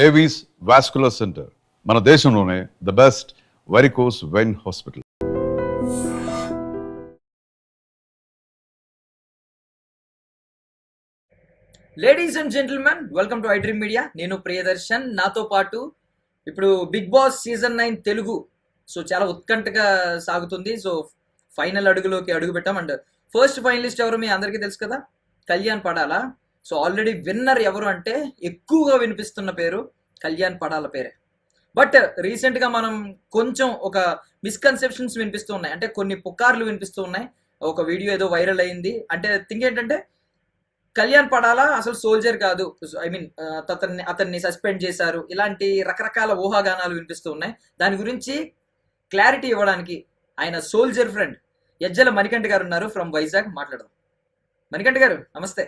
Avis vascular centre మన దేశంలోనే the best varicose vein hospital. Ladies and gentlemen, welcome to iDream Media. నేను ప్రియదర్శన్. నాతో పాటు ఇప్పుడు బిగ్ బాస్ సీజన్ 9 తెలుగు చాలా ఉత్కంఠగా సాగుతుంది. ఫైనల్ అడుగులోకి అడుగు పెట్టాం. అండ్ ఫస్ట్ ఫైనలిస్ట్ ఎవరు మీ అందరికీ తెలుసు కదా, కళ్యాణ్ పడాల. ఆల్రెడీ విన్నర్ ఎవరు అంటే ఎక్కువగా వినిపిస్తున్న పేరు కళ్యాణ్ పడాల పేరే. బట్ రీసెంట్గా మనం కొంచెం ఒక మిస్కన్సెప్షన్స్ వినిపిస్తూ ఉన్నాయి, అంటే కొన్ని పుకార్లు వినిపిస్తూ ఉన్నాయి. ఒక వీడియో ఏదో వైరల్ అయింది, అంటే థింక్ ఏంటంటే కళ్యాణ్ పడాలా అసలు సోల్జర్ కాదు, అతన్ని సస్పెండ్ చేశారు, ఇలాంటి రకరకాల ఊహాగానాలు వినిపిస్తూ ఉన్నాయి. దాని గురించి క్లారిటీ ఇవ్వడానికి ఆయన సోల్జర్ ఫ్రెండ్ యజ్జల మణికంఠ గారు ఉన్నారు, ఫ్రమ్ వైజాగ్. మాట్లాడదాం. మణికంఠ గారు నమస్తే.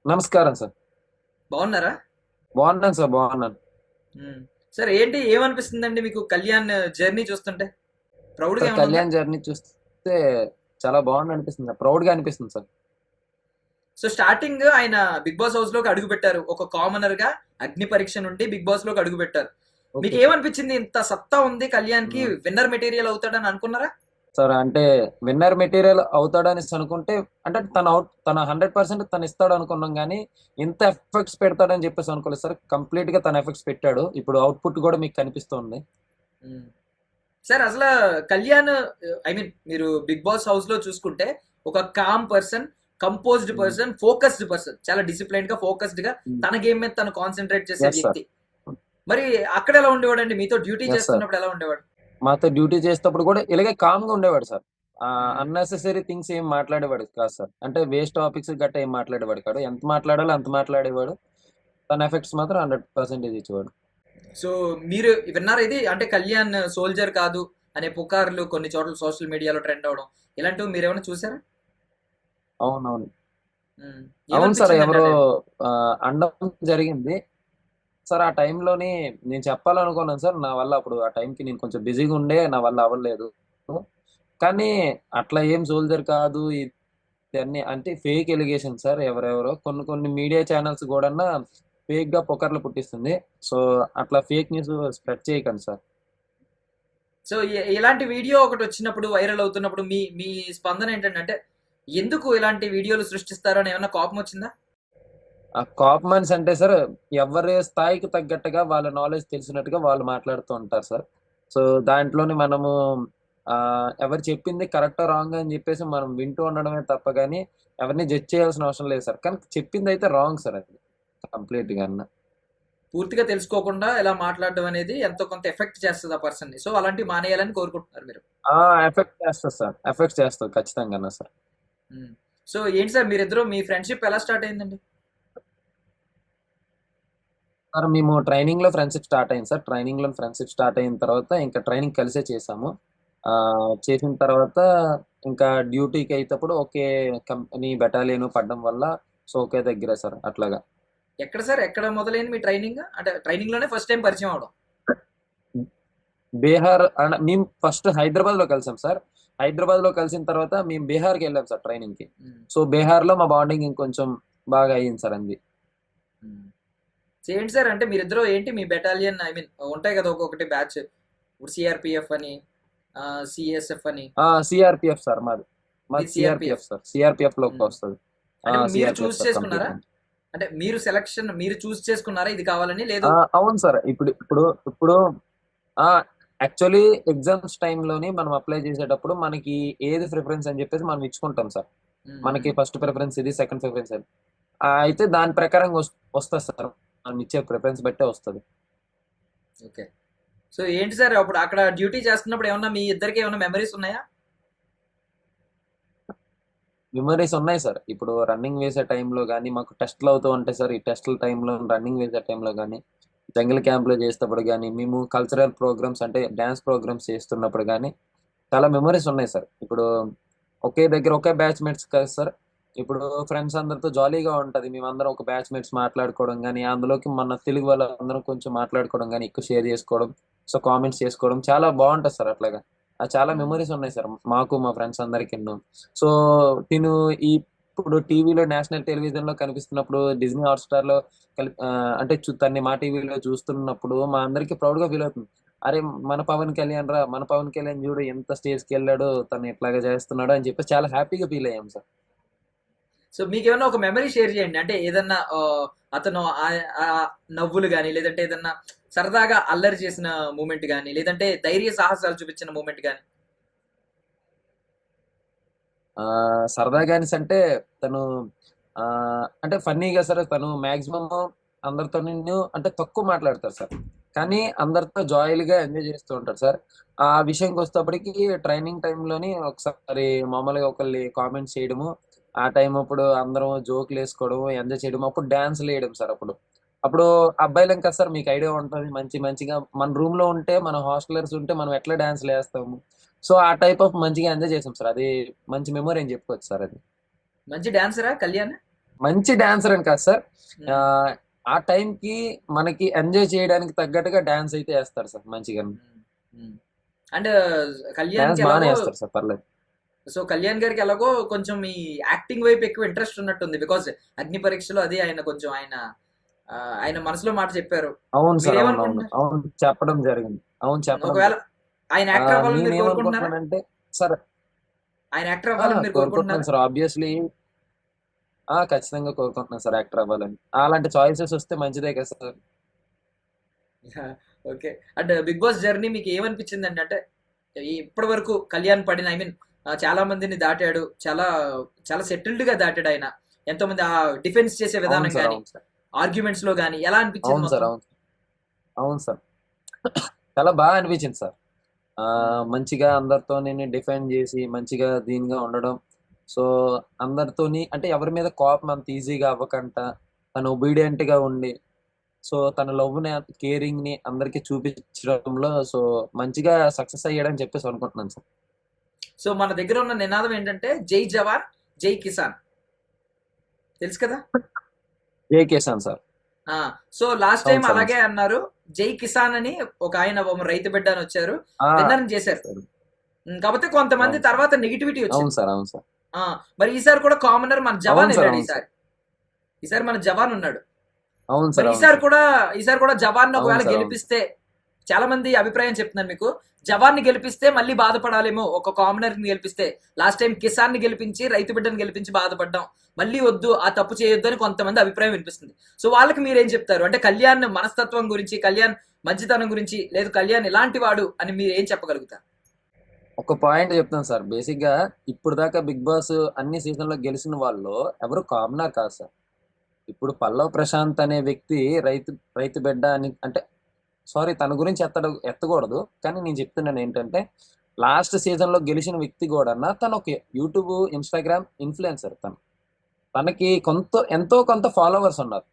నమస్కారం సార్. బాగున్నారా? బాగున్నాను సార్, బాగున్నాను సార్. ఏమనిపిస్తుందండి మీకు కళ్యాణ్ జర్నీ చూస్తుంటే? ప్రౌడ్ గా కళ్యాణ్ జర్నీ చూస్తే చాలా బాగుంది అనిపిస్తుంది, ప్రౌడ్ గా అనిపిస్తుంది సార్. స్టార్టింగ్ ఆయన బిగ్ బాస్ హౌస్ లోకి అడుగు పెట్టారు, ఒక కామనర్ గా అగ్ని పరీక్ష నుండి బిగ్ బాస్ లోకి అడుగు పెట్టారు. మీకు ఏమనిపించింది? ఇంత సత్తా ఉంది కళ్యాణ్ కి, విన్నర్ మెటీరియల్ అవుతాడని అనుకున్నారా సార్? అంటే విన్నర్ మెటీరియల్ అవుతాడని అనుకుంటే, అంటే తన 100% తను ఇస్తాడు అనుకున్నాం, కానీ ఇంత ఎఫెక్ట్స్ పెడతాడని చెప్పేసి అనుకోలేదు సార్. కంప్లీట్ గా తన ఎఫెక్ట్స్ పెట్టాడు. ఇప్పుడు అవుట్పుట్ కూడా మీకు కనిపిస్తుంది సార్. అసలు కళ్యాణ్, మీరు బిగ్ బాస్ హౌస్ లో చూసుకుంటే ఒక com person, composed person, focused person, చాలా డిసిప్లైన్ గా ఫోకస్డ్ గా తన గేమ్ మీద తను కాన్సన్ట్రేట్ చేసే వ్యక్తి. మరి అక్కడ ఎలా ఉండేవాడు అండి? మీతో డ్యూటీ చేస్తున్నప్పుడు ఎలా ఉండేవాడు? మాతో డ్యూటీ చేసేటప్పుడు కూడా ఇలాగే కామ్ గా ఉండేవాడు సార్. అన్నెసెసరీ థింగ్స్ ఏం మాట్లాడేవాడు కాదు సార్. అంటే వేస్ట్ టాపిక్స్ గట్ట ఏం మాట్లాడేవాడు కాదు. ఎంత మాట్లాడాలో అంత మాట్లాడేవాడు. తన ఎఫెక్ట్స్ మాత్రం 100% ఇచ్చేవాడు. మీరు విన్నారు ఇది, అంటే కళ్యాణ్ సోల్జర్ కాదు అనే పుకార్లు కొన్ని చోట్ల సోషల్ మీడియాలో ట్రెండ్ అవడం, ఇలాంటివి మీరు ఏమైనా చూసారా? అవునవును అవును సార్. ఎవరో అండం జరిగింది సార్. ఆ టైంలోని నేను చెప్పాలనుకున్నాను సార్. నా వల్ల అప్పుడు ఆ టైంకి నేను కొంచెం బిజీగా ఉండే, నా వల్ల అవ్వలేదు. కానీ అట్లా ఏం సోల్జర్ కాదు ఇవన్నీ అంటే ఫేక్ ఎలిగేషన్ సార్. ఎవరెవరో కొన్ని మీడియా ఛానల్స్ కూడా ఫేక్ గా పుకార్లు పుట్టిస్తుంది. అట్లా ఫేక్ న్యూస్ స్ప్రెడ్ చేయకండి సార్. ఇలాంటి వీడియో ఒకటి వచ్చినప్పుడు, వైరల్ అవుతున్నప్పుడు మీ మీ స్పందన ఏంటంటే, అంటే ఎందుకు ఇలాంటి వీడియోలు సృష్టిస్తారో అని ఏమన్నా కోపం వచ్చిందా? ఆ కాప్మన్స్ అంటే సార్, ఎవరి స్థాయికి తగ్గట్టుగా వాళ్ళ నాలెడ్జ్ తెలిసినట్టుగా వాళ్ళు మాట్లాడుతూ ఉంటారు సార్. దాంట్లోని మనము ఎవరు చెప్పింది కరెక్టా రాంగ్ అని చెప్పేసి మనం వింటూ ఉండడమే తప్ప కానీ ఎవరిని జడ్జ్ చేయాల్సిన అవసరం లేదు సార్. కానీ చెప్పింది అయితే రాంగ్ సార్, అది కంప్లీట్ గా. పూర్తిగా తెలుసుకోకుండా ఎలా మాట్లాడడం అనేది ఎంతో కొంత ఎఫెక్ట్ చేస్తుంది ఆ పర్సన్ ని. అలాంటివి మానేయాలని కోరుకుంటున్నారు మీరు? ఎఫెక్ట్ చేస్తారు సార్, ఎఫెక్ట్ చేస్తారు ఖచ్చితంగా సార్. ఏంటి సార్, మీరిద్దరు మీ ఫ్రెండ్షిప్ ఎలా స్టార్ట్ అయిందండి? సార్ మేము ట్రైనింగ్ లో ఫ్రెండ్షిప్ స్టార్ట్ అయింది సార్. ట్రైనింగ్ లో ఫ్రెండ్షిప్ స్టార్ట్ అయిన తర్వాత ఇంకా ట్రైనింగ్ కలిసే చేసాము. చేసిన తర్వాత ఇంకా డ్యూటీకి అయినప్పుడు ఒకే కంపెనీ బెటాలియన్ పడడం వల్ల ఒకే దగ్గర సార్. అట్లాగా. ఎక్కడ సార్, ఎక్కడ మొదలైంది మీ ట్రైనింగ్? అంటే ట్రైనింగ్ లోనే ఫస్ట్ టైం పరిచయం అవడం? బీహార్. మేము ఫస్ట్ హైదరాబాద్ లో కలిసాం సార్. హైదరాబాద్ లో కలిసిన తర్వాత మేము బీహార్కి వెళ్ళాం సార్ ట్రైనింగ్ కి. బీహార్ లో మా బాండింగ్ ఇంకొంచెం బాగా అయ్యింది సార్. అంది ఏంటి సార్, అంటే మీరిద్దరు ఏంటి మీ బెటాలియన్, ఉంటాయి కదా ఒక్కొక్కటి బ్యాచ్, సిఆర్పిఎఫ్ అని, సిఎస్ఎఫ్ అని. CRPF sir. మాది సిఆర్పిఎఫ్ సార్. సిఆర్పిఎఫ్ లోకి వస్తుంది. మీరు చూస్ చేసుకున్నారా? అంటే మీరు సెలక్షన్ మీరు చూస్ చేసుకున్నారా ఇది కావాలని? లేదు. అవును సార్. ఇప్పుడు యాక్చువల్లీ ఎగ్జామ్స్ టైంలోని మనం అప్లై చేసేటప్పుడు మనకి ఏది ప్రిఫరెన్స్ అని చెప్పేసి మనం ఇచ్చుకుంటాం సార్. మనకి ఫస్ట్ ప్రిఫరెన్స్ ఇది, సెకండ్ ప్రిఫరెన్స్ అది. అయితే దాని ప్రకారం వస్తుంది సార్. మనం ఇచ్చే ప్రిఫరెన్స్ బట్టే వస్తుంది. ఓకే. ఏంటి సార్, అప్పుడు అక్కడ డ్యూటీ చేస్తున్నప్పుడు ఏమన్నా మీ ఇద్దరికి ఏమన్నా మెమరీస్ ఉన్నాయా? మెమరీస్ ఉన్నాయి సార్. ఇప్పుడు రన్నింగ్ వేసే టైంలో కానీ మాకు టెస్ట్లు అవుతూ ఉంటాయి సార్. ఈ టెస్ట్ల టైంలో, రన్నింగ్ వేసే టైంలో కానీ, జంగిల్ క్యాంప్లో చేసేటప్పుడు కానీ, మేము కల్చరల్ ప్రోగ్రామ్స్ అంటే డ్యాన్స్ ప్రోగ్రామ్స్ చేస్తున్నప్పుడు కానీ చాలా మెమరీస్ ఉన్నాయి సార్. ఇప్పుడు ఒకే దగ్గర ఒకే బ్యాచ్మేట్స్ కదా సార్. ఇప్పుడు ఫ్రెండ్స్ అందరితో జాలీగా ఉంటుంది. మేమందరం ఒక బ్యాచ్మేట్స్ మాట్లాడుకోవడం కానీ, అందులోకి మన తెలుగు వాళ్ళందరం కొంచెం మాట్లాడుకోవడం కానీ, ఎక్కువ షేర్ చేసుకోవడం, కామెంట్స్ చేసుకోవడం చాలా బాగుంటుంది సార్. అట్లాగా చాలా మెమరీస్ ఉన్నాయి సార్ మాకు, మా ఫ్రెండ్స్ అందరికి. తిను ఇప్పుడు టీవీలో నేషనల్ టెలివిజన్ లో కనిపిస్తున్నప్పుడు డిజ్నీ హాట్‌స్టార్ లో అంటే తన్ని మా టీవీలో చూస్తున్నప్పుడు మా అందరికి ప్రౌడ్ గా ఫీల్ అవుతుంది. అరే మన పవన్ కళ్యాణ్ రా, మన పవన్ కళ్యాణ్ చూడు ఎంత స్టేజ్ కి వెళ్ళాడు, తను ఇట్లాగా చేస్తున్నాడు అని చెప్పి చాలా హ్యాపీగా ఫీల్ అయ్యాం సార్. సో మీకేమన్నా ఒక మెమరీ షేర్ చేయండి. అంటే ఏదన్నా అతను ఆ నవ్వులు గాని, లేదంటే ఏదన్నా సరదాగా అల్లరి చేసిన మూమెంట్ గాని, లేదంటే ధైర్య సాహసాలు చూపించిన మూమెంట్ గాని. సరదాగా అనేసి అంటే తను ఆ అంటే ఫన్నీగా సార్, తను మాక్సిమం అందరితో అంటే తక్కువ మాట్లాడతారు సార్, కానీ అందరితో జాయిల్ గా ఎంజాయ్ చేస్తూ ఉంటారు సార్. ఆ విషయంకి వచ్చేటప్పటికి ట్రైనింగ్ టైంలోని ఒకసారి మామూలుగా ఒకళ్ళని కామెంట్స్ చేయడము, ఆ టైం అప్పుడు అందరం జోకులు వేసుకోవడం, ఎంజాయ్ చేయడం, అప్పుడు డాన్స్లు వేయడం సార్. అప్పుడు అప్పుడు అబ్బాయిలం కదా సార్, మీకు ఐడియా ఉంటుంది, మంచిగా మన రూమ్ లో ఉంటే, మన హాస్టలర్స్ ఉంటే మనం ఎట్లా డాన్స్లు వేస్తాము. సో ఆ టైప్ ఆఫ్ మంచిగా ఎంజాయ్ చేసాం సార్. అది మంచి మెమొరీ అని చెప్పుకోవచ్చు సార్. అది మంచి డాన్సరా కళ్యాణ్? మంచి డాన్సర్ అని కాదు సార్, ఆ ఉమ్, ఆ టైం కి మనకి ఎంజాయ్ చేయడానికి తగ్గట్టుగా డాన్స్ అయితే వేస్తారు సార్ మంచిగా. ఉమ్, ఉమ్. అండ్ కళ్యాణ్ డాన్స్ కి బాగానే ఎలాగో, వేస్తారు సార్, పర్లేదు. సో కళ్యాణ్ గారికి ఎలాగో కొంచెం ఈ యాక్టింగ్ వైపు ఎక్కువ ఇంట్రెస్ట్ ఉన్నట్టుంది. బికాస్ అగ్ని పరీక్షలో అది ఆయన కొంచెం ఆయన మనసులో మాట చెప్పారు. అవును సార్, అవును అవును మీరేమనుకుంటున్నారు? అవును, చెప్పడం జరిగింది. అవును చెప్పడం ఒకవేళ జరిగింది. ఆయన యాక్టర్ అవ్వాలని మీరు కోరుకుంటున్నారా? నేనేమనుకుంటున్నానంటే సార్, ఆయన యాక్టర్ అవ్వాలని మీరు కోరుకుంటున్నాను కోరుకుంటున్నారా? Sir obviously. ఖచ్చితంగా కోరుకుంటున్నాను సార్ యాక్టర్ అవ్వాలని. అలాంటి చాయిసెస్ వస్తే మంచిదే కదా sir. Okay. And Bigg Boss journey మీకు ఏమనిపించింది అండి? అంటే ఇప్పటి వరకు కళ్యాణ్ పడిన, ఐ మీన్ చాలా మందిని దాటాడు, చాలా చాలా సెటిల్డ్ గా దాటాడు ఆయన. ఎంతో మంది ఆ డిఫెన్స్ చేసే అవును విధానం సార్, కానీ, అవును సార్, ఆర్గ్యుమెంట్స్ లో కానీ ఎలా అనిపించింది అవును సార్, మొత్తం? అవును అవును సార్. చాలా బాగా అనిపించింది సార్. మంచిగా అందరితో నేను డిఫెండ్ చేసి మంచిగా దీనిగా ఉండడం. సో అందరితోని అంటే ఎవరి మీద కోపం అంత ఈజీగా అవ్వకుండా తను ఒబీడియంట్ గా ఉండి, సో తన లవ్ ని, కేరింగ్ ని అందరికి చూపించడంలో సో మంచిగా సక్సెస్ అయ్యాడని చెప్పేసి అనుకుంటున్నాను సార్. సో మన దగ్గర ఉన్న నినాదం ఏంటంటే జై జవాన్ జై కిసాన్, తెలుసు కదా? ఏ కేసాను సార్. ఆ సో లాస్ట్ టైం అవును సార్, అవును అలాగే సార్. అన్నారు. జై కిసాన్ అని ఒక ఆయన రైతు బిడ్డ అని వచ్చారు, ఆ, విన్నర్ చేశారు. సార్. కాకపోతే కొంతమంది అవును సార్, తర్వాత నెగిటివిటీ అవును వచ్చింది. సార్, అవును సార్, ఆ మరి ఈసారి కూడా కామనర్ మన జవాన్ అవును సార్, వెళ్ళాడు. అవును సార్, ఈసారి ఈసారి మన జవాన్ ఉన్నాడు. అవును మరి సార్, అవును సార్, ఈసారి కూడా జవాన్ అవును ఒకవేళ సార్, అవును సార్. గెలిపిస్తే, చాలా మంది అభిప్రాయం చెప్తున్నారు మీకు, జవాన్ ని గెలిపిస్తే మళ్ళీ బాధపడాలేమో, ఒక కామనర్ ని గెలిపిస్తే. లాస్ట్ టైం కిసాన్ ని గెలిపించి, రైతు బిడ్డని గెలిపించి బాధపడ్డాం, మళ్ళీ వద్దు ఆ తప్పు చేయొద్దు అని కొంతమంది అభిప్రాయం వినిపిస్తుంది. సో వాళ్ళకి మీరేం చెప్తారు? అంటే కళ్యాణ్ మనస్తత్వం గురించి, కళ్యాణ్ మంచితనం గురించి, లేదు కళ్యాణ్ ఇలాంటి వాడు అని మీరు ఏం చెప్పగలుగుతారు? ఒక పాయింట్ చెప్తాను సార్. బేసిక్ గా ఇప్పుడు దాకా బిగ్ బాస్ అన్ని సీజన్ లో గెలిచిన వాళ్ళు ఎవరు కామనర్ కాదు సార్. ఇప్పుడు పల్లవ్ ప్రశాంత్ అనే వ్యక్తి రైతు రైతు బిడ్డ అని అంటే, సారీ తన గురించి ఎత్తకూడదు, కానీ నేను చెప్తున్నాను ఏంటంటే లాస్ట్ సీజన్ లో గెలిచిన వ్యక్తి కూడా తను ఒక యూట్యూబ్, ఇన్స్టాగ్రామ్ ఇన్ఫ్లుయెన్సర్. తనకి ఎంతో కొంత ఫాలోవర్స్ ఉన్నారు.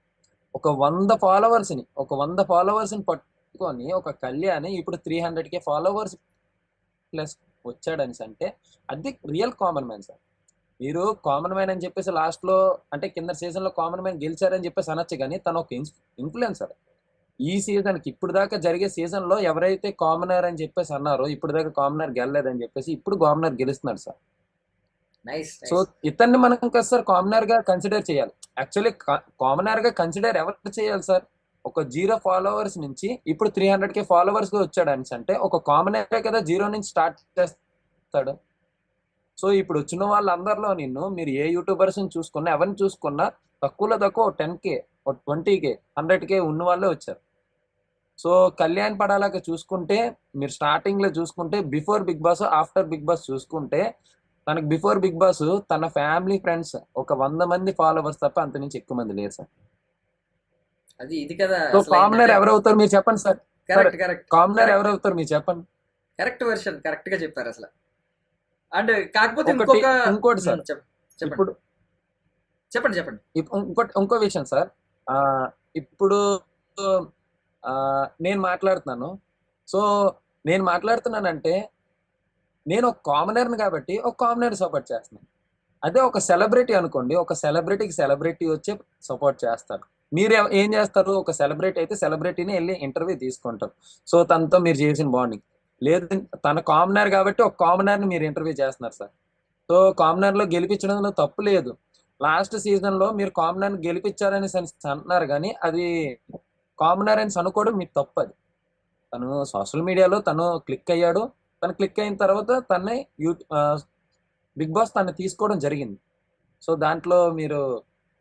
ఒక వంద ఫాలోవర్స్ ని పట్టుకొని ఒక కళ్యాణ్ ఇప్పుడు 300K ఫాలోవర్స్ ప్లస్ వచ్చాడని అంటే అది రియల్ కామన్ మ్యాన్ సార్. మీరు కామన్ మ్యాన్ అని చెప్పేసి లాస్ట్ లో అంటే కింద సీజన్ లో కామన్ మ్యాన్ గెలిచారని చెప్పేసి అనొచ్చు, కానీ తను ఒక ఇన్ఫ్లుయెన్సర్. ఈ సీజన్ కి ఇప్పుడు దాకా జరిగే సీజన్ లో ఎవరైతే కామనర్ అని చెప్పేసి అన్నారో, ఇప్పుడు దాకా కామనర్ గెలలేదని చెప్పేసి ఇప్పుడు కామనర్ గెలుస్తున్నాడు సార్. Nice so nice. ఇతన్ని మనం కదా సార్ కామనర్ గా కన్సిడర్ చేయాలి. యాక్చువల్లీ కామనర్ గా కన్సిడర్ ఎవరు చేయాలి సార్? ఒక 0 ఫాలోవర్స్ నుంచి ఇప్పుడు 300K ఫాలోవర్స్ గా వచ్చాడు అని అంటే ఒక కామనర్ కదా జీరో నుంచి స్టార్ట్ చేస్తాడు. సో ఇప్పుడు వచ్చిన వాళ్ళందరిలో మీరు ఏ యూట్యూబర్స్ చూసుకున్నా, ఎవరిని చూసుకున్నా తక్కువలో తక్కువ 10K, 20K, 100K ఉన్న వాళ్ళే వచ్చారు. సో కళ్యాణ్ పడాలాగా చూసుకుంటే, మీరు స్టార్టింగ్ లో చూసుకుంటే before Bigg Boss, after Bigg Boss చూసుకుంటే, తనకు బిఫోర్ బిగ్ బాస్ తన ఫ్యామిలీ ఫ్రెండ్స్ ఒక 100 మంది ఫాలోవర్స్ తప్ప అంత నుంచి ఎక్కువ మంది లేరు సార్. అది ఇది కదా సో అసలు కామనర్ ఏంటంటే. ఎవరవుతారు మీరు చెప్పండి సార్. కరెక్ట్ కరెక్ట్ కామనర్ ఎవరవుతారు మీరు చెప్పండి. కరెక్ట్ వెర్షన్ కరెక్ట్ గా చెప్పారు అసలు. అండ్ కాకపోతే ఇంకోటి సార్, చెప్పండి ఇప్పుడు చెప్పండి చెప్పండి. ఇంకో విషయం సార్. ఆ ఇప్పుడు నేను మాట్లాడుతున్నాను. సో నేను మాట్లాడుతున్నానంటే నేను ఒక కామనర్ని కాబట్టి ఒక కామనర్ సపోర్ట్ చేస్తున్నాను. అదే ఒక సెలబ్రిటీ అనుకోండి, ఒక సెలబ్రిటీ వచ్చి సపోర్ట్ చేస్తారు. మీరు ఏం చేస్తారు? ఒక సెలబ్రిటీ అయితే సెలబ్రిటీని వెళ్ళి ఇంటర్వ్యూ తీసుకుంటారు. సో తనతో మీరు చేసిన బాండింగ్ లేదు. తన కామనర్ కాబట్టి ఒక కామనర్ని మీరు ఇంటర్వ్యూ చేస్తున్నారు సార్. సో కామనర్ లో గెలిపించడంలో తప్పు లేదు. లాస్ట్ సీజన్ లో మీరు కామనర్ గెలిపించారని అంటున్నారు, కానీ అది కామనర్ అని అనుకోవడం మీకు తప్పు. అది తను సోషల్ మీడియాలో తను క్లిక్ అయ్యాడు. తను క్లిక్ అయిన తర్వాత తన్నే బిగ్ బాస్ తను తీసుకోవడం జరిగింది. సో దాంట్లో మీరు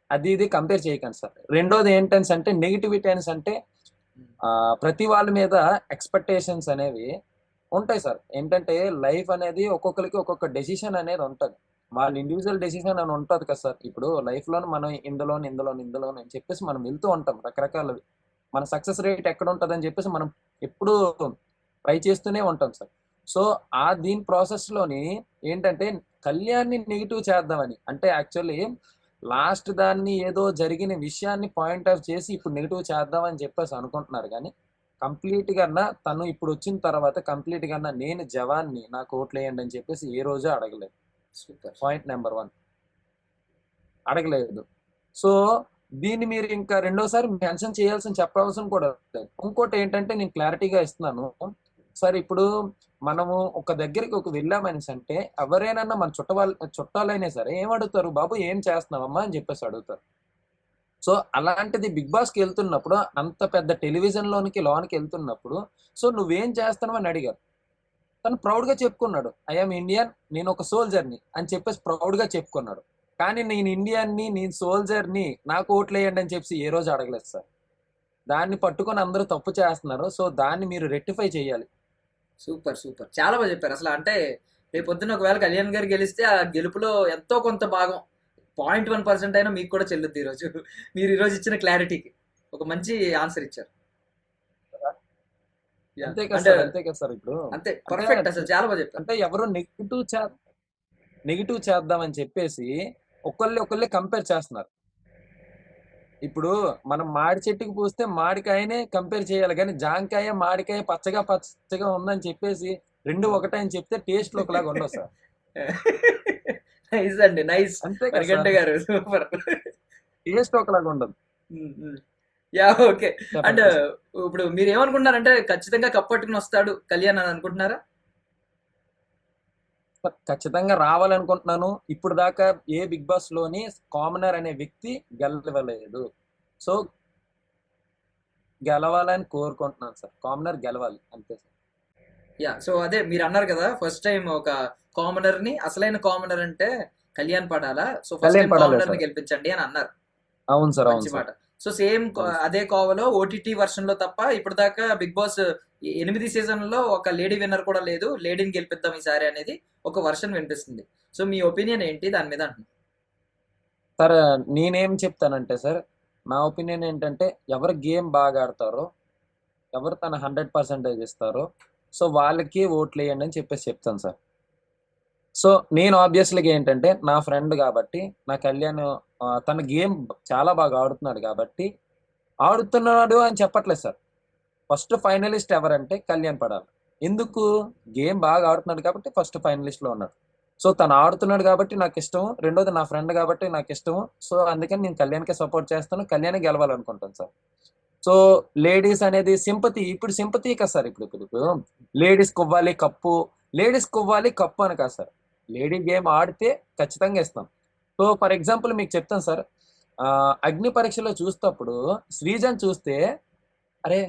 అది ఇది కంపేర్ చేయకండి సార్. రెండోది ఏంటని అంటే నెగిటివిటీ అని అంటే ప్రతి వాళ్ళ మీద ఎక్స్పెక్టేషన్స్ అనేవి ఉంటాయి సార్. ఏంటంటే లైఫ్ అనేది ఒక్కొక్కరికి ఒక్కొక్క డెసిషన్ అనేది ఉంటుంది. వాళ్ళ ఇండివిజువల్ డెసిషన్ అని ఉంటుంది కదా సార్. ఇప్పుడు లైఫ్ లోని మనం ఇందులో అని చెప్పేసి మనం వెళ్తూ ఉంటాం రకరకాలవి. మన సక్సెస్ రేట్ ఎక్కడ ఉంటుంది అని చెప్పేసి మనం ఎప్పుడూ ట్రై చేస్తూనే ఉంటాం సార్. సో దీని ప్రాసెస్ లోని ఏంటంటే కళ్యాణ్ని నెగిటివ్ చేద్దామని అంటే యాక్చువల్లీ లాస్ట్ దాన్ని ఏదో జరిగిన విషయాన్ని పాయింట్ ఆఫ్ చేసి ఇప్పుడు నెగిటివ్ చేద్దామని చెప్పేసి అనుకుంటున్నారు, కానీ కంప్లీట్ గా తను ఇప్పుడు వచ్చిన తర్వాత కంప్లీట్ గా నేను జవాన్ని నాకు ఓట్లు వేయండి అని చెప్పేసి ఏ రోజు అడగలేదు. సూపర్. పాయింట్ నెంబర్ 1 అడగలేదు. సో దీన్ని మీరు ఇంకా రెండోసారి మెన్షన్ చేయాల్సిన చెప్పవలసిన కూడా లేదు. ఇంకోటి ఏంటంటే నేను క్లారిటీగా ఇస్తున్నాను సార్. ఇప్పుడు మనము ఒక దగ్గరికి వెళ్ళామనేసి అంటే ఎవరైనా మన చుట్టాలైనా సరే ఏం అడుగుతారు, బాబు ఏం చేస్తున్నావమ్మా అని చెప్పేసి అడుగుతారు. సో అలాంటిది బిగ్ బాస్కి వెళ్తున్నప్పుడు అంత పెద్ద టెలివిజన్ లోనికి వెళ్తున్నప్పుడు సో నువ్వేం చేస్తున్నావు అని అడిగారు. తను ప్రౌడ్ గా చెప్పుకున్నాడు, ఐఎమ్ ఇండియన్, నేను ఒక సోల్జర్ని అని చెప్పేసి ప్రౌడ్ గా చెప్పుకున్నాడు. కానీ నేను ఇండియన్ని, నేను సోల్జర్ని, నాకు ఓట్లు వేయండి అని చెప్పి ఏ రోజు అడగలేదు సార్. దాన్ని పట్టుకొని అందరూ తప్పు చేస్తున్నారు. సో దాన్ని మీరు రెక్టిఫై చేయాలి. సూపర్ సూపర్, చాలా బాగా చెప్పారు. అసలు అంటే రేపు పొద్దున్న ఒకవేళ కళ్యాణ్ గారు గెలిస్తే ఆ గెలుపులో ఎంతో కొంత భాగం 0.1% అయినా మీకు కూడా చెల్లుద్ది. ఈరోజు మీరు ఈరోజు ఇచ్చిన క్లారిటీకి ఒక మంచి ఆన్సర్ ఇచ్చారు. Yeah. అంతే కదా అంటే సార్, అంతే కదా సార్. ఇప్పుడు అంతే పర్ఫెక్ట్, అసలు చాలా బాగా చెప్పారు. అంటే ఎవరు నెగిటివ్ చేద్దామని చెప్పేసి ఒకళ్ళే కంపేర్ చేస్తున్నారు. ఇప్పుడు మనం మాడి చెట్టుకి పూస్తే మాడికాయనే కంపేర్ చేయాలి, కానీ జాంకాయ మాడికాయ పచ్చగా ఉందని చెప్పేసి రెండు ఒకటే అని చెప్తే టేస్ట్ ఒకలాగా ఉండవు సార్. నైస్ అండి, నైస్. అంతే కదా మణికంఠ సార్, గారు సూపర్. టేస్ట్ ఒకలాగా ఉండదు. Yeah okay. అండ్ చెప్పండి సార్. ఇప్పుడు మీరు ఏమనుకుంటున్నారంటే ఖచ్చితంగా కప్పట్టుకుని వస్తాడు కళ్యాణ్ అని అనుకుంటున్నారా? ఖచ్చితంగా రావాలనుకుంటున్నాను. ఇప్పుడు దాకా ఏ బిగ్ బాస్ లోని కామనర్ అనే వ్యక్తి గెలవలేదు. సో గెలవాలని కోరుకుంటున్నాను సార్. కామనర్ గెలవాలి అంతే సార్. యా, సో అదే మీరు అన్నారు కదా ఫస్ట్ టైం ఒక కామనర్ ని, అసలైన కామనర్ అంటే కళ్యాణ్ పడాలా, సో ఫస్ట్ కళ్యాణ్ టైం పడాలి కామనర్ ని సార్. గెలిపించండి అని అన్నారు. అవును సార్, అవును మంచి సార్, మాట. సో సేమ్ అవును సార్. అదే కోవలో ఓటీటీ వర్షన్ లో తప్ప ఇప్పుడు దాకా బిగ్ బాస్ 8 సీజన్లలో ఒక లేడీ విన్నర్ కూడా లేదు. లేడీని గెలిపిద్దాం ఈసారి అనేది ఒక వర్షన్ వినిపిస్తుంది. సో మీ ఒపీనియన్ ఏంటి దాని మీద అంటున్నా? సార్ నేనేం చెప్తానంటే సార్, నా ఒపీనియన్ ఏంటంటే ఎవరు గేమ్ బాగా ఆడతారో, ఎవరు తన 100% ఇస్తారో సో వాళ్ళకి ఓట్లు వేయండి అని చెప్పేసి చెప్తాను సార్. సో నేను ఆబ్వియస్లీగా ఏంటంటే నా ఫ్రెండ్ కాబట్టి నా కళ్యాణ్ తన గేమ్ చాలా బాగా ఆడుతున్నాడు కాబట్టి ఆడుతున్నాడు అని చెప్పట్లేదు సార్. ఫస్ట్ ఫైనలిస్ట్ ఎవరంటే కళ్యాణ్ పడాలి. ఎందుకు? గేమ్ బాగా ఆడుతున్నాడు కాబట్టి ఫస్ట్ ఫైనలిస్ట్ లో ఉన్నాడు. సో తను ఆడుతున్నాడు కాబట్టి నాకు ఇష్టం, రెండోది నా ఫ్రెండ్ కాబట్టి నాకు ఇష్టం. సో అందుకని నేను కళ్యాణ్కి సపోర్ట్ చేస్తాను, కళ్యాణ్ గెలవాలనుకుంటాను సార్. సో లేడీస్ అనేది సింపతి, ఇప్పుడు సింపతి కదా సార్. ఇప్పుడు లేడీస్ కొవ్వాలి కప్పు, లేడీస్ కొవ్వాలి కప్పు అని కాదు సార్. లేడీ గేమ్ ఆడితే ఖచ్చితంగా ఇస్తాం. సో ఫర్ ఎగ్జాంపుల్ మీకు చెప్తాను సార్, అగ్ని పరీక్షలో చూసేటప్పుడు శ్రీజని చూస్తే అరే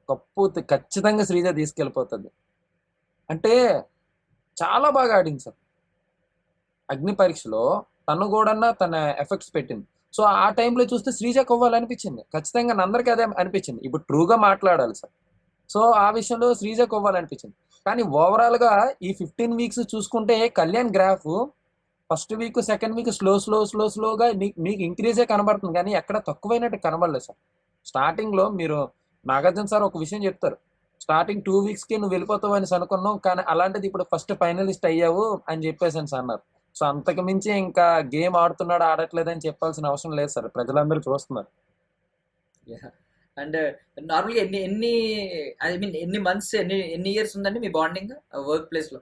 కప్పు ఖచ్చితంగా శ్రీజ తీసుకెళ్ళిపోతుంది అంటే చాలా బాగా ఆడింది సార్. అగ్ని పరీక్షలో తను కూడా తన ఎఫెక్ట్స్ పెట్టింది. సో ఆ టైంలో చూస్తే శ్రీజ కొవ్వాలనిపించింది, ఖచ్చితంగా అందరికీ అదే అనిపించింది. ఇప్పుడు ట్రూగా మాట్లాడాలి సార్. సో ఆ విషయంలో శ్రీజ కొవ్వాలనిపించింది. కానీ ఓవరాల్ గా ఈ 15 వీక్స్ చూసుకుంటే Kalyan graph first week second week స్లోగా మీకు ఇంక్రీజే కనబడుతుంది, కానీ ఎక్కడ తక్కువైనట్టు కనబడలేదు సార్. స్టార్టింగ్ లో మీరు నాగార్జున సార్ ఒక విషయం చెప్తారు, స్టార్టింగ్ 2 వీక్స్ కి నువ్వు వెళ్ళిపోతావు అని అనుకున్నావు, కానీ అలాంటిది ఇప్పుడు ఫస్ట్ ఫైనలిస్ట్ అయ్యావు అని చెప్పేసి అన్నారు. సో అంతకు మించి ఇంకా గేమ్ ఆడుతున్నాడు ఆడట్లేదని చెప్పాల్సిన అవసరం లేదు సార్, ప్రజలందరూ చూస్తున్నారు. అండ్ నార్మల్గా ఎన్ని ఐ మీన్ ఎన్ని మంత్స్ ఎన్ని ఇయర్స్ ఉందండి మీ బాండింగ్ వర్క్ ప్లేస్ లో?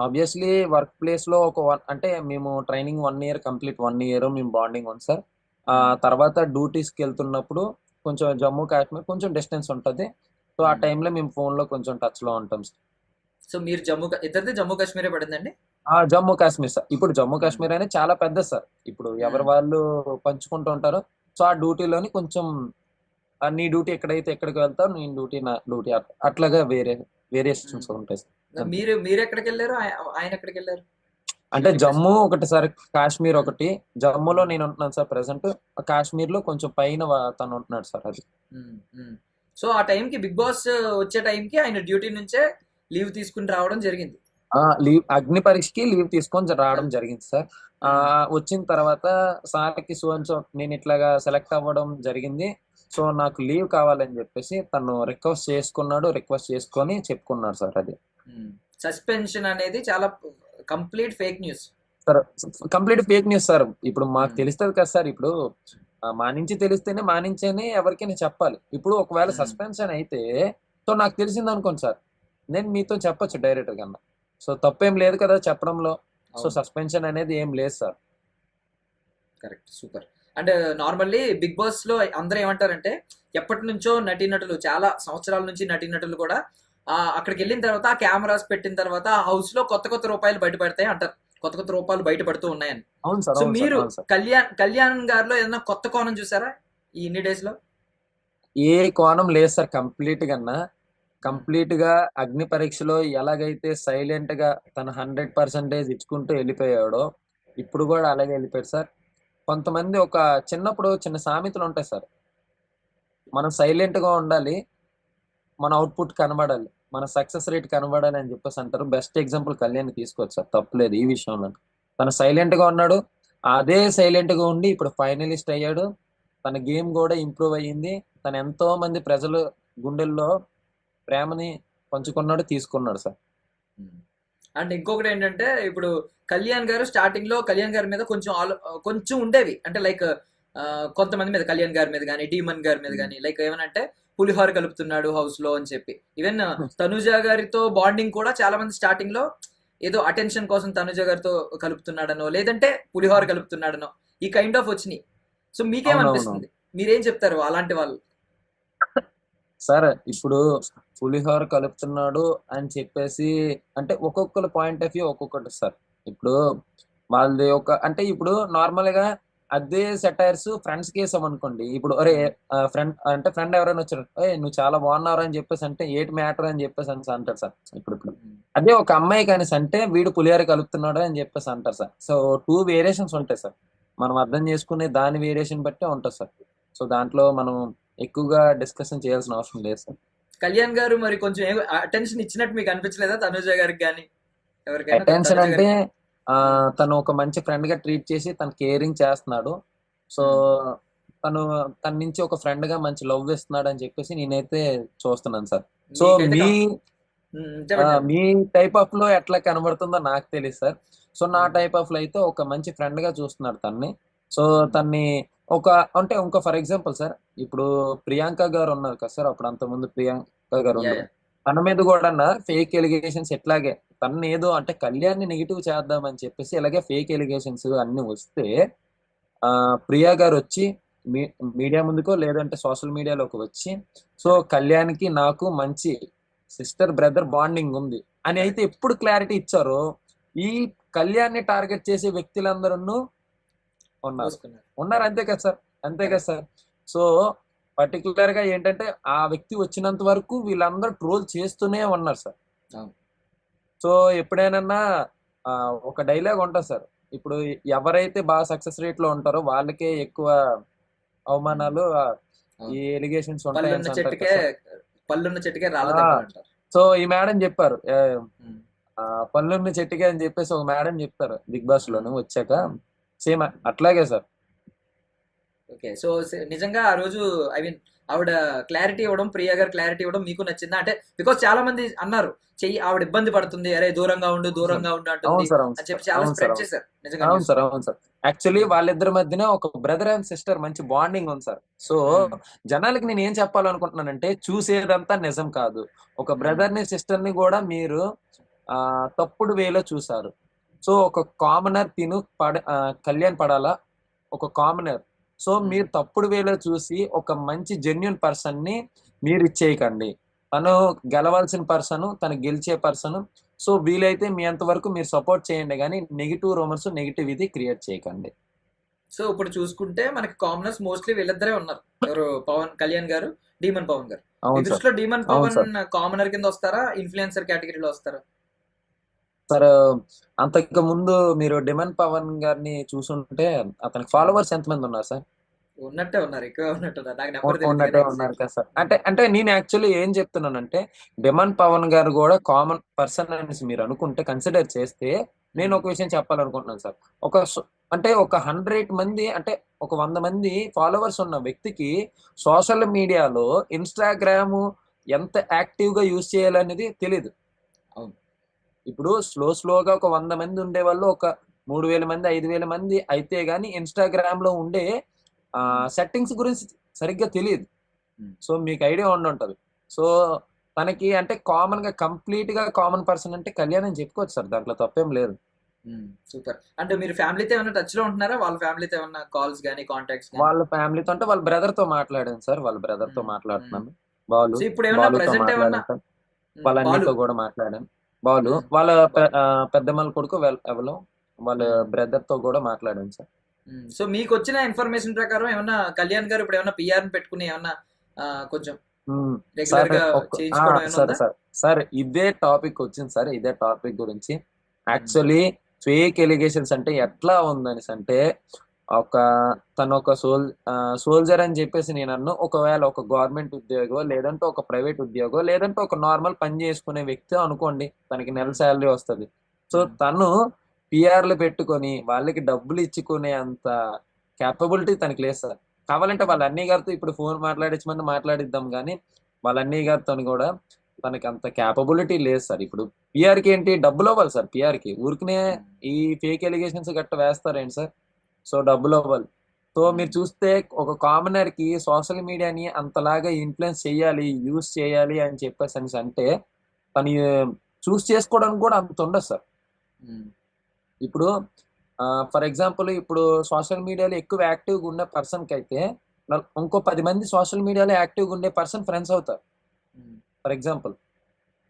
ఆబ్వియస్లీ వర్క్ ప్లేస్ లో ఒక అంటే మేము ట్రైనింగ్ 1 ఇయర్ కంప్లీట్ 1 ఇయర్ మేము బాండింగ్ ఉంది సార్. తర్వాత డ్యూటీస్కి వెళ్తున్నప్పుడు కొంచెం జమ్మూ కాశ్మీర్ కొంచెం డిస్టెన్స్ ఉంటుంది. సో ఆ టైంలో మేము ఫోన్లో కొంచెం టచ్లో ఉంటాం సార్. సో మీరు ఇద్దరిది జమ్మూ కాశ్మీరే పడిందండి? జమ్మూ కాశ్మీర్ సార్. ఇప్పుడు జమ్మూ కాశ్మీర్ అనేది చాలా పెద్ద సార్. ఇప్పుడు ఎవరు వాళ్ళు పంచుకుంటూ ఉంటారు. సో ఆ డ్యూటీలోని కొంచెం నీ డ్యూటీ ఎక్కడైతే ఎక్కడికి వెళ్తావు, నీ డ్యూటీ నా డ్యూటీ అట్లాగా వేరియేషన్స్ ఉంటాయి సార్. అంతే. మీరు ఎక్కడికి వెళ్ళారు, ఆయన ఎక్కడికి వెళ్ళారు? అంటే డ్యూటీ ప్లేస్. జమ్మూ ఒకటి సార్, కాశ్మీర్ ఒకటి. జమ్మూలో నేను ఉంటున్నాను సార్ ప్రెసెంట్. కాశ్మీర్ లో కొంచెం పైన తను ఉంటున్నాడు సార్. అది సో ఆ టైంకి బిగ్ బాస్ వచ్చే టైంకి ఆయన డ్యూటీ నుంచే లీవ్ తీసుకుని రావడం జరిగింది. లీవ్ అగ్ని పరీక్షకి లీవ్ తీసుకొని రావడం జరిగింది సార్. వచ్చిన తర్వాత సార్కి సో నేను ఇట్లాగా సెలెక్ట్ అవ్వడం జరిగింది, సో నాకు లీవ్ కావాలని చెప్పేసి తను రిక్వెస్ట్ చేసుకొని చెప్పుకున్నాడు సార్. అది సస్పెన్షన్ అనేది చాలా complete fake news sir, complete fake news sir. ఇప్పుడు మాకు తెలుస్తుంది కదా సార్. ఇప్పుడు మా నుంచి తెలిస్తేనే మా నుంచేనే ఎవరికైనా చెప్పాలి. ఇప్పుడు ఒకవేళ సస్పెన్షన్ అయితే సో నాకు తెలిసింది అనుకోండి సార్, నేను మీతో చెప్పొచ్చు డైరెక్టర్ కన్నా. సో తప్పేం లేదు కదా చెప్పడంలో. సో సస్పెన్షన్ అనేది ఏం లేదు sir. Correct, super. And normally Bigg Boss లో అందరూ ఏమంటారంటే, ఎప్పటి నుంచో నటీనటులు, చాలా సంవత్సరాల నుంచి నటీనటులు కూడా అక్కడికి వెళ్ళిన తర్వాత ఆ కెమెరాస్ పెట్టిన తర్వాత ఆ హౌస్ లో కొత్త కొత్త రూపాయలు బయటపడతాయి అంటారు, కొత్త కొత్త రూపాయలు బయటపడుతూ ఉన్నాయని. అవును సార్. సో మీరు కళ్యాణ్ గారిలో ఏదైనా కొత్త కోణం చూసారా ఈ ఇన్ని డేస్ లో? ఏ కోణం లేదు సార్. కంప్లీట్ గా అగ్ని పరీక్షలో ఎలాగైతే సైలెంట్ గా తన 100% ఇచ్చుకుంటూ వెళ్ళిపోయాడో ఇప్పుడు కూడా అలాగే వెళ్ళిపోయాడు సార్. కొంతమంది చిన్నప్పుడు చిన్న సామెతలు ఉంటాయి సార్. మనం సైలెంట్ గా ఉండాలి, మన అవుట్పుట్ కనబడాలి, మన సక్సెస్ రేట్ కనబడాలి అని చెప్పేసి అంటారు. బెస్ట్ ఎగ్జాంపుల్ కళ్యాణ్ తీసుకోవచ్చు సార్, తప్పలేదు ఈ విషయంలో. తను సైలెంట్ గా ఉన్నాడు, అదే సైలెంట్ గా ఉండి ఇప్పుడు ఫైనలిస్ట్ అయ్యాడు. తన గేమ్ కూడా ఇంప్రూవ్ అయ్యింది. తను ఎంతో మంది ప్రజలు గుండెల్లో ప్రేమని పంచుకున్నాడు, తీసుకున్నాడు సార్. అండ్ ఇంకొకటి ఏంటంటే, ఇప్పుడు కళ్యాణ్ గారు స్టార్టింగ్ లో కళ్యాణ్ గారి మీద కొంచెం ఉండేవి, అంటే లైక్ కొంతమంది మీద, కళ్యాణ్ గారి మీద కానీ డీమన్ గారి మీద కానీ, లైక్ ఏమనంటే పులిహోర కలుపుతున్నాడు హౌస్ లో అని చెప్పి. ఈవెన్ తనుజ గారితో బాండింగ్ కూడా చాలా మంది స్టార్టింగ్ లో ఏదో అటెన్షన్ కోసం తనుజ గారితో కలుపుతున్నాడనో, లేదంటే పులిహోర కలుపుతున్నాడనో, ఈ కైండ్ ఆఫ్ వచ్చినాయి. సో మీకేమనిపిస్తుంది, మీరేం చెప్తారు అలాంటి వాళ్ళు? సార్ ఇప్పుడు పులిహోర కలుపుతున్నాడు అని చెప్పేసి అంటే ఒక్కొక్కరు పాయింట్ ఆఫ్ వ్యూ ఒక్కొక్కటి సార్. ఇప్పుడు వాళ్ళది అంటే ఇప్పుడు నార్మల్ గా అదే సెటైర్స్ ఫ్రెండ్స్ కేసాం అనుకోండి. ఇప్పుడు అరే ఫ్రెండ్ ఎవరైనా వచ్చారు, నువ్వు చాలా బాగున్నారు అని చెప్పేసి అంటే ఏటి మ్యాటర్ అని చెప్పేసి అంటారు సార్. ఇప్పుడు అదే ఒక అమ్మాయి కానీ అంటే వీడు పులిహోర కలుపుతున్నాడు అని చెప్పేసి అంటారు సార్. సో 2 వేరియేషన్స్ ఉంటాయి సార్. మనం అర్థం చేసుకునే దాని వేరియేషన్ బట్టే ఉంటుంది సార్. సో దాంట్లో మనం ఎక్కువగా డిస్కషన్ చేయాల్సిన అవసరం లేదు సార్. కళ్యాణ్ గారు మరి కొంచెం అటెన్షన్ ఇచ్చినట్టు మీకు అనిపించలేదా తనుజ గారికి కానీ ఎవరికైనా? అటెన్షన్ అంటే తను ఒక మంచి ఫ్రెండ్ గా ట్రీట్ చేసి తను కేరింగ్ చేస్తున్నాడు. సో తన నుంచి ఒక ఫ్రెండ్ గా మంచి లవ్ ఇస్తున్నాడు అని చెప్పేసి నేనైతే చూస్తున్నాను sir. So me type of లో ఎట్లా కనబడుతుందో నాకు తెలియదు సార్. సో నా టైప్ ఆఫ్ లో అయితే ఒక మంచి ఫ్రెండ్ గా చూస్తున్నాడు తన్ని. సో తన్ని అంటే ఫర్ ఎగ్జాంపుల్ సార్, ఇప్పుడు ప్రియాంక గారు ఉన్నారు కదా సార్, అప్పుడు అంతకుముందు ప్రియాంక గారు ఉన్నారు. తన మీద కూడా ఫేక్ ఎలిగేషన్స్ ఎట్లాగే తను ఏదో అంటే కళ్యాణ్ని నెగిటివ్ చేద్దామని చెప్పేసి ఇలాగే ఫేక్ ఎలిగేషన్స్ అన్ని వస్తే ప్రియా గారు వచ్చి మీడియా ముందుకో లేదంటే సోషల్ మీడియాలోకి వచ్చి సో కళ్యాణ్కి నాకు మంచి సిస్టర్ బ్రదర్ బాండింగ్ ఉంది అని అయితే ఎప్పుడు క్లారిటీ ఇచ్చారో, ఈ కళ్యాణ్ని టార్గెట్ చేసే వ్యక్తులందరూ ఉన్నారు. అంతే కదా సార్. సో పర్టికులర్ గా ఏంటంటే ఆ వ్యక్తి వచ్చినంత వరకు వీళ్ళందరూ ట్రోల్ చేస్తూనే ఉన్నారు సార్. సో ఎప్పుడైనా ఒక డైలాగ్ ఉంటుంది సార్, ఇప్పుడు ఎవరైతే బాగా సక్సెస్ రేట్ లో ఉంటారో వాళ్ళకే ఎక్కువ అవమానాలు, ఈ ఎలిగేషన్స్ ఉంటాయి. సో ఈ మేడం చెప్పారు, పళ్ళున్న చెట్టుకే అని చెప్పేసి ఒక మేడం చెప్తారు బిగ్ బాస్ లోను వచ్చాక. సేమ్ అట్లాగే సార్. ఓకే, సో నిజంగా ఆ రోజు ఆవిడ క్లారిటీ ఇవ్వడం, ప్రియా గారు క్లారిటీ ఇవ్వడం మీకు నచ్చిందా? అంటే బికాస్ చాలా మంది అన్నారు ఆవిడ ఇబ్బంది పడుతుంది, అరే దూరంగా ఉండు అంటుంది అని చెప్పి చాలా స్ప్రెడ్ చేశారు. అవును సార్. యాక్చువల్లీ వాళ్ళిద్దరి మధ్యన ఒక బ్రదర్ అండ్ సిస్టర్ మంచి బాండింగ్ ఉంది సార్. సో జనాలకి నేను ఏం చెప్పాలనుకుంటున్నానంటే, చూసేదంతా నిజం కాదు. ఒక బ్రదర్ ని సిస్టర్ ని కూడా మీరు తప్పుడు వేలో చూసారు. సో ఒక కామనర్ కళ్యాణ్ పడాలా, ఒక కామనర్. సో మీరు తప్పుడు వేలో చూసి ఒక మంచి జెన్యున్ పర్సన్ ని మీరు ఇచ్చేయకండి. తను గెలవాల్సిన పర్సన్, తను గెలిచే పర్సన్. సో వీలైతే మీ అంతవరకు మీరు సపోర్ట్ చేయండి, కానీ నెగిటివ్ రూమర్స్ నెగిటివ్ ఇది క్రియేట్ చేయకండి. సో ఇప్పుడు చూసుకుంటే మనకి కామనర్స్ మోస్ట్లీ వీళ్ళిద్దరే ఉన్నారు, ఎవరు పవన్ కళ్యాణ్ గారు, డీమన్ పవన్ గారు. మీ అవును సార్. దృష్టిలో డీమన్ అవును పవన్ సార్. కామనర్ కింద వస్తారా, ఇన్ఫ్లుయెన్సర్ కేటగిరీలో వస్తారా? సార్ అంతకు ముందు మీరు డిమన్ పవన్ గారిని చూసుంటే అతనికి ఫాలోవర్స్ ఎంతమంది ఉన్నారు సార్? ఉన్నట్టే ఉన్నారు, ఎక్కువ ఉన్నట్టున్నారు. నాకు నెంబర్ ఉన్నట్టే తెలియదు ఉన్నారు కదా సార్. అంటే నేను యాక్చువల్లీ ఏం చెప్తున్నానంటే, డిమన్ పవన్ గారు కూడా కామన్ పర్సన్ అనేసి మీరు అనుకుంటే, కన్సిడర్ చేస్తే, నేను ఒక విషయం చెప్పాలనుకుంటున్నాను సార్. అంటే ఒక 100 మంది, అంటే ఒక 100 మంది ఫాలోవర్స్ ఉన్న వ్యక్తికి సోషల్ మీడియాలో ఇన్స్టాగ్రామ్ ఎంత యాక్టివ్ గా యూజ్ చేయాలనేది తెలియదు. అవును. ఇప్పుడు స్లోగా ఒక 100 మంది ఉండే వాళ్ళు ఒక 3000 మంది 5000 మంది అయితే గానీ ఇన్స్టాగ్రామ్ లో ఉండే సెట్టింగ్స్ గురించి సరిగ్గా తెలియదు. సో మీకు ఐడియా ఉండుంటది. సో తనకి అంటే కామన్ గా కంప్లీట్ గా కామన్ పర్సన్ అంటే కళ్యాణ్ అని చెప్పుకోవచ్చు సార్, దాంట్లో తప్పేం లేదు. సూపర్. అంటే మీరు ఫ్యామిలీతో ఏమైనా టచ్ లో ఉంటున్నారా? వాళ్ళ ఫ్యామిలీతో ఏమైనా కాల్స్ గానీ కాంటాక్ట్స్ గానీ? వాళ్ళ ఫ్యామిలీతో అంటే వాళ్ళ బ్రదర్ తో మాట్లాడాను సార్, వాళ్ళ బ్రదర్ తో మాట్లాడుతున్నాను. సో ఇప్పుడు ఏమన్నా బాలుతో ప్రెసెంట్ ఏమన్నా మాట్లాడాను సార్, వాళ్ళ అన్నితో కూడా మాట్లాడాను. బాలు వాళ్ళ పెద్దమ్మల కొడుకు ఎవరో వాళ్ళ బ్రదర్ తో కూడా మాట్లాడాను సార్. సో మీకు వచ్చిన ఇన్ఫర్మేషన్ ప్రకారం ఏమన్నా కళ్యాణ్ గారు ఇప్పుడు ఏమన్నా పిఆర్ పెట్టుకుని ఏమన్నా కొంచెం రెగ్యులర్ గా చేయించుకోవడం ఏమన్నా సార్ ఉందా? సార్ సార్ ఇదే టాపిక్ వచ్చింది సార్. ఇదే టాపిక్ గురించి యాక్చువల్లీ ఫేక్ ఎలిగేషన్స్ అంటే ఎట్లా ఉందనేసి అంటే, తను ఒక సోల్జర్ అని చెప్పేసి నేను అన్ను. ఒకవేళ ఒక గవర్నమెంట్ ఉద్యోగో, లేదంటే ఒక ప్రైవేట్ ఉద్యోగో, లేదంటే ఒక నార్మల్ పని చేసుకునే వ్యక్తి అనుకోండి, తనకి నెల శాలరీ వస్తుంది. సో తను పిఆర్లు పెట్టుకొని వాళ్ళకి డబ్బులు ఇచ్చుకునే అంత క్యాపబిలిటీ తనకి లేదు సార్. కావాలంటే వాళ్ళ అన్నయ్య గారితో ఇప్పుడు ఫోన్ మాట్లాడించమని మాట్లాడిద్దాం, కానీ వాళ్ళ అన్నయ్య గారితో కూడా తనకి అంత క్యాపబిలిటీ లేదు సార్. ఇప్పుడు పిఆర్కి ఏంటి, డబ్బులు అవ్వాలి సార్. పిఆర్కి ఊరికనే ఈ ఫేక్ ఎలిగేషన్స్ గట్ట వేస్తారేంటి సార్? సో డబ్బులు అవ్వాలి. సో మీరు చూస్తే ఒక కామనర్ కి సోషల్ మీడియాని అంతలాగా ఇన్ఫ్లుయెన్స్ చేయాలి, యూస్ చేయాలి అని చెప్పేసి అనేసి అంటే, తను చూస్ చేసుకోవడానికి కూడా అంత ఉండదు సార్. ఇప్పుడు ఫర్ ఎగ్జాంపుల్ ఇప్పుడు సోషల్ మీడియాలో ఎక్కువ యాక్టివ్గా ఉన్న పర్సన్కి అయితే ఇంకో 10 మంది సోషల్ మీడియాలో యాక్టివ్గా ఉండే పర్సన్ ఫ్రెండ్స్ అవుతారు for example.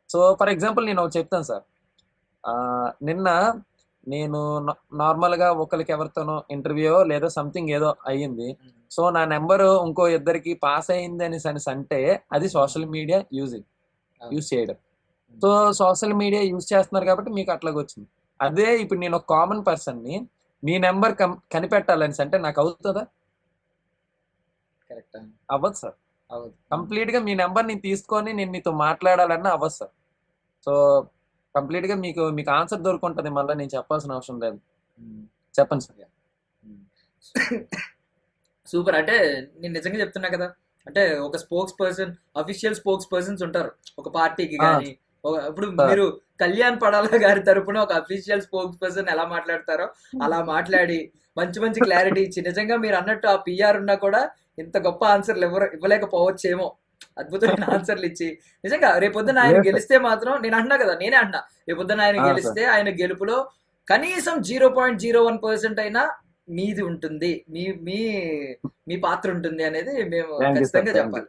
So for example నేను ఒకటి చెప్తాను సార్. నిన్న నేను నార్మల్గా ఒకరికి ఎవరితోనో ఇంటర్వ్యూ లేదా సంథింగ్ ఏదో అయ్యింది. సో నా నెంబరు ఇంకో ఇద్దరికి పాస్ అయింది అనేసి అంటే అది సోషల్ మీడియా యూజ్ చేయడం. సో సోషల్ మీడియా యూజ్ చేస్తున్నారు కాబట్టి మీకు అట్లాగ వచ్చింది. అదే ఇప్పుడు నేను ఒక కామన్ పర్సన్ని మీ నెంబర్ కనిపెట్టాలని అంటే నాకు అవుతుందా? కరెక్ట్. అవ్వదు సార్. అవును. కంప్లీట్ గా మీ నెంబర్ ని తీసుకొని నేను మీతో మాట్లాడాలన్నా అవ్వదు సార్. సో కంప్లీట్ గా మీకు ఆన్సర్ దొరుకుంటది, మళ్ళీ నేను చెప్పాల్సిన అవసరం లేదు. చెప్పండి సార్. సూపర్. అంటే నేను నిజంగా చెప్తున్నా కదా, అంటే ఒక spokes person, official spokes persons ఉంటారు ఒక పార్టీకి కానీ. ఇప్పుడు మీరు కళ్యాణ్ పడాల గారి తరపున ఒక అఫీషియల్ స్పోక్స్ పర్సన్ ఎలా మాట్లాడతారో అలా మాట్లాడి మంచి క్లారిటీ ఇచ్చి, నిజంగా మీరు అన్నట్టు ఆ పిఆర్ ఉన్నా కూడా ఇంత గొప్ప ఆన్సర్లు ఇవ్వలేకపోవచ్చేమో, అద్భుతమైన ఆన్సర్లు ఇచ్చి నిజంగా రేపొద్దున ఆయన గెలిస్తే మాత్రం, నేను అంటున్నా కదా, నేనే అంటున్నా, రేపొద్దున ఆయన గెలిస్తే ఆయన గెలుపులో కనీసం 0.01% అయినా మీది ఉంటుంది, మీ పాత్ర ఉంటుంది అనేది మేము ఖచ్చితంగా చెప్పాలి.